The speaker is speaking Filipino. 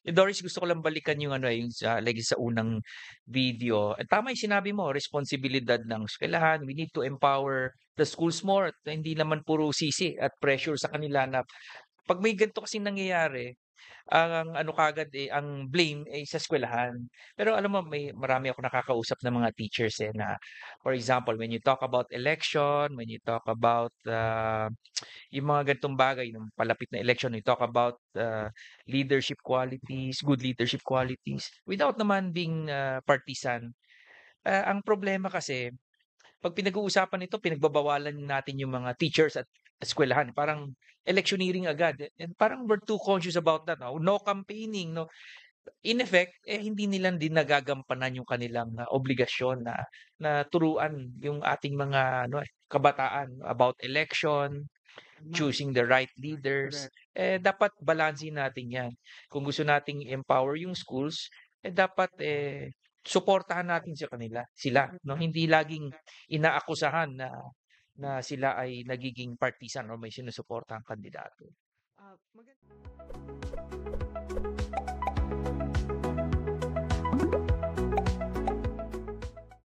Doris, gusto ko lang balikan yung ano, yung sa unang video. Tama yung sinabi mo, responsibilidad ng eskwelahan. We need to empower the schools more. Hindi naman puro sisi at pressure sa kanila na 'pag may ganito kasing nangyayari, ang ano kaagad, ang blame ay sa eskuwelahan. Pero alam mo marami akong nakakausap na mga teachers, na for example, when you talk about election, when you talk about, yung mga ganitong bagay, yung palapit na election, you talk about, leadership qualities, good leadership qualities, without naman being, partisan. Ang problema kasi 'pag pinag-uusapan ito, pinagbabawalan natin yung mga teachers at eskuwelahan. Parang electioneering agad, and parang we're too conscious about that, no campaigning, no. In effect, hindi nila din nagagampanan yung kanilang, obligasyon na na turuan yung ating mga ano, kabataan about election, Tama, choosing the right leaders. correct. Dapat balansehin natin 'yan. Kung gusto nating empower yung schools, dapat, suportahan natin sila, 'no? Hindi laging inaakusahan na na sila ay nagiging partisan o may sinusuportahang kandidato. Magan